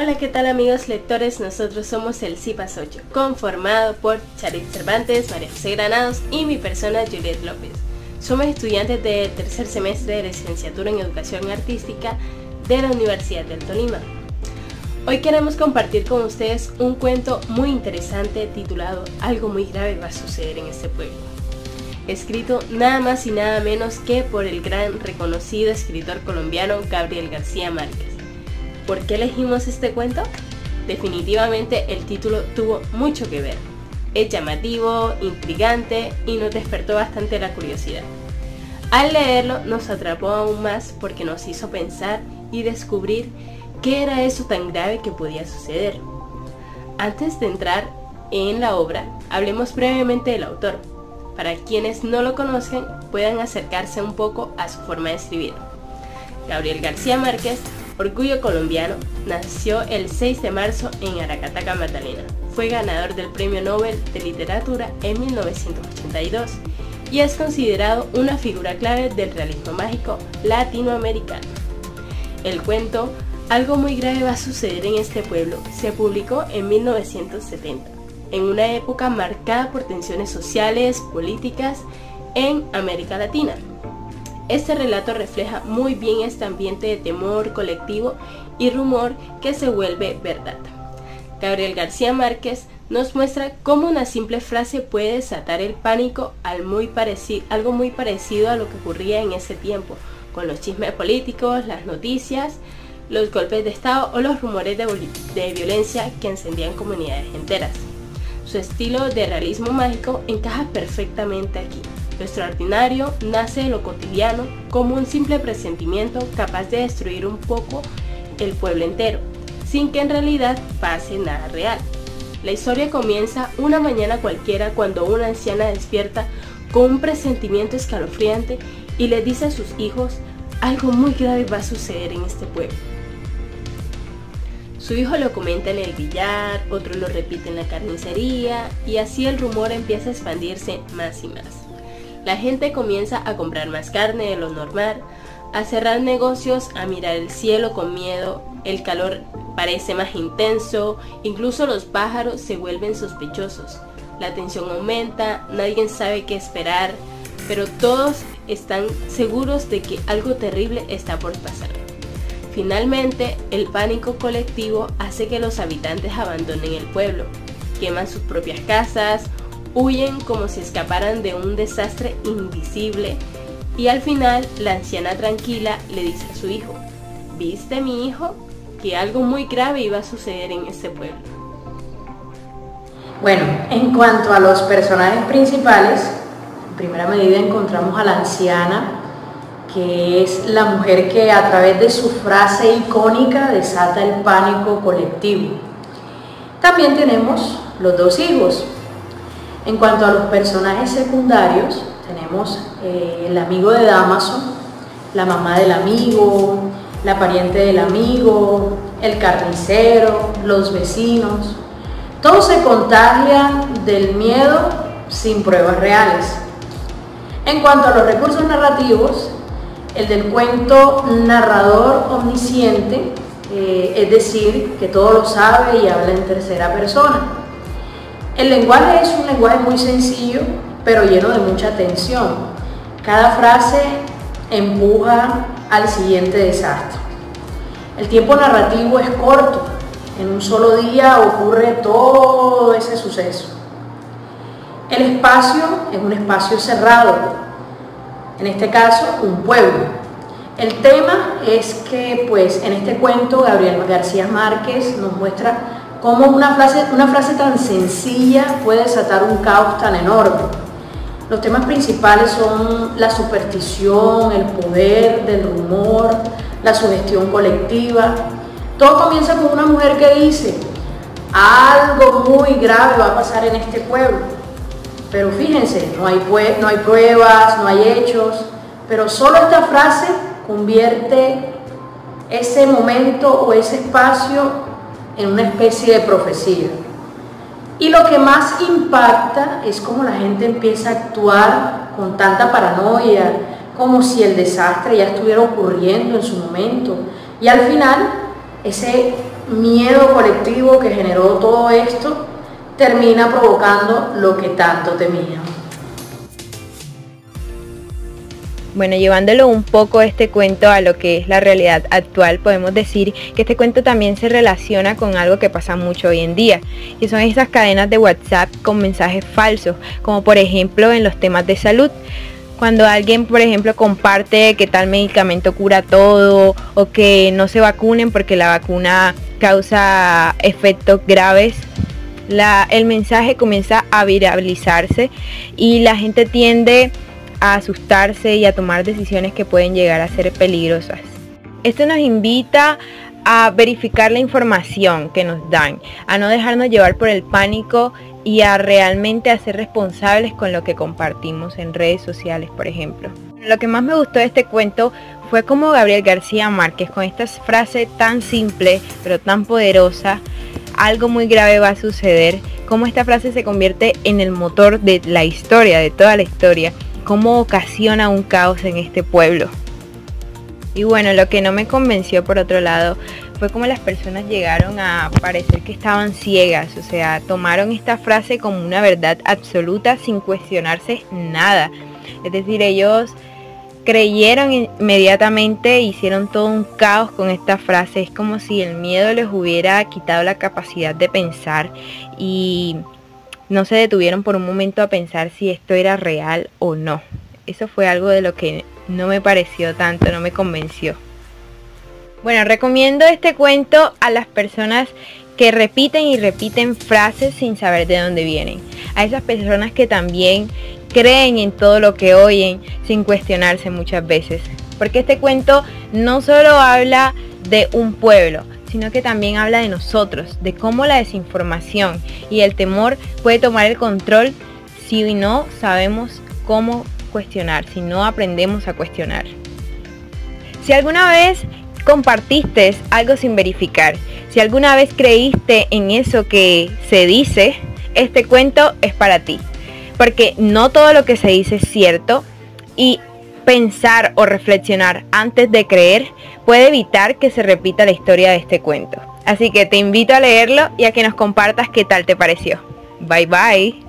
Hola, ¿qué tal amigos lectores? Nosotros somos el CIPAS 8, conformado por Charit Cervantes, María José Granados y mi persona Juliet López. Somos estudiantes del tercer semestre de licenciatura en Educación Artística de la Universidad del Tolima. Hoy queremos compartir con ustedes un cuento muy interesante titulado Algo muy grave va a suceder en este pueblo, escrito nada más y nada menos que por el gran reconocido escritor colombiano Gabriel García Márquez. ¿Por qué elegimos este cuento? Definitivamente el título tuvo mucho que ver. Es llamativo, intrigante y nos despertó bastante la curiosidad. Al leerlo nos atrapó aún más porque nos hizo pensar y descubrir qué era eso tan grave que podía suceder. Antes de entrar en la obra, hablemos brevemente del autor, para quienes no lo conozcan puedan acercarse un poco a su forma de escribir. Gabriel García Márquez, orgullo colombiano, nació el 6 de marzo en Aracataca, Magdalena. Fue ganador del Premio Nobel de Literatura en 1982 y es considerado una figura clave del realismo mágico latinoamericano. El cuento Algo muy grave va a suceder en este pueblo se publicó en 1970, en una época marcada por tensiones sociales, políticas en América Latina. Este relato refleja muy bien este ambiente de temor colectivo y rumor que se vuelve verdad. Gabriel García Márquez nos muestra cómo una simple frase puede desatar el pánico algo muy parecido a lo que ocurría en ese tiempo, con los chismes políticos, las noticias, los golpes de estado o los rumores de violencia que encendían comunidades enteras. Su estilo de realismo mágico encaja perfectamente aquí. Lo extraordinario nace de lo cotidiano como un simple presentimiento capaz de destruir un poco el pueblo entero, sin que en realidad pase nada real. La historia comienza una mañana cualquiera cuando una anciana despierta con un presentimiento escalofriante y le dice a sus hijos: algo muy grave va a suceder en este pueblo. Su hijo lo comenta en el billar, otro lo repite en la carnicería y así el rumor empieza a expandirse más y más. La gente comienza a comprar más carne de lo normal, a cerrar negocios, a mirar el cielo con miedo, el calor parece más intenso, incluso los pájaros se vuelven sospechosos. La tensión aumenta, nadie sabe qué esperar, pero todos están seguros de que algo terrible está por pasar. Finalmente, el pánico colectivo hace que los habitantes abandonen el pueblo, queman sus propias casas, huyen como si escaparan de un desastre invisible y al final la anciana tranquila le dice a su hijo: ¿viste, mi hijo? Que algo muy grave iba a suceder en este pueblo. Bueno, en cuanto a los personajes principales, en primera medida encontramos a la anciana, que es la mujer que a través de su frase icónica desata el pánico colectivo. También tenemos los dos hijos. En cuanto a los personajes secundarios, tenemos el amigo de Dámaso, la mamá del amigo, la pariente del amigo, el carnicero, los vecinos. Todos se contagian del miedo sin pruebas reales. En cuanto a los recursos narrativos, el del cuento narrador omnisciente, es decir, que todo lo sabe y habla en tercera persona. El lenguaje es un lenguaje muy sencillo, pero lleno de mucha tensión. Cada frase empuja al siguiente desastre. El tiempo narrativo es corto. En un solo día ocurre todo ese suceso. El espacio es un espacio cerrado, en este caso un pueblo. El tema es que pues en este cuento Gabriel García Márquez nos muestra cómo una frase tan sencilla puede desatar un caos tan enorme. Los temas principales son la superstición, el poder del rumor, la sugestión colectiva. Todo comienza con una mujer que dice: algo muy grave va a pasar en este pueblo. Pero fíjense, no hay pruebas, no hay hechos, pero solo esta frase convierte ese momento o ese espacio en una especie de profecía. Y lo que más impacta es cómo la gente empieza a actuar con tanta paranoia, como si el desastre ya estuviera ocurriendo en su momento. Y al final, ese miedo colectivo que generó todo esto termina provocando lo que tanto temían. Bueno, llevándolo un poco este cuento a lo que es la realidad actual, podemos decir que este cuento también se relaciona con algo que pasa mucho hoy en día, que son esas cadenas de WhatsApp con mensajes falsos, como por ejemplo en los temas de salud. Cuando alguien, por ejemplo, comparte que tal medicamento cura todo, o que no se vacunen porque la vacuna causa efectos graves, el mensaje comienza a viralizarse y la gente tiende a asustarse y a tomar decisiones que pueden llegar a ser peligrosas. Esto nos invita a verificar la información que nos dan, a no dejarnos llevar por el pánico y a realmente a ser responsables con lo que compartimos en redes sociales, por ejemplo. Lo que más me gustó de este cuento fue cómo Gabriel García Márquez, con esta frase tan simple pero tan poderosa, algo muy grave va a suceder, cómo esta frase se convierte en el motor de la historia, de toda la historia, cómo ocasiona un caos en este pueblo. Y bueno, lo que no me convenció por otro lado fue como las personas llegaron a parecer que estaban ciegas, o sea, tomaron esta frase como una verdad absoluta sin cuestionarse nada. Es decir, ellos creyeron inmediatamente, hicieron todo un caos con esta frase. Es como si el miedo les hubiera quitado la capacidad de pensar y no se detuvieron por un momento a pensar si esto era real o no. Eso fue algo de lo que no me pareció tanto, no me convenció. Bueno, recomiendo este cuento a las personas que repiten y repiten frases sin saber de dónde vienen. A esas personas que también creen en todo lo que oyen sin cuestionarse muchas veces. Porque este cuento no solo habla de un pueblo, sino que también habla de nosotros, de cómo la desinformación y el temor puede tomar el control si no sabemos cómo cuestionar, si no aprendemos a cuestionar. Si alguna vez compartiste algo sin verificar, si alguna vez creíste en eso que se dice, este cuento es para ti, porque no todo lo que se dice es cierto y pensar o reflexionar antes de creer puede evitar que se repita la historia de este cuento. Así que te invito a leerlo y a que nos compartas qué tal te pareció. Bye bye.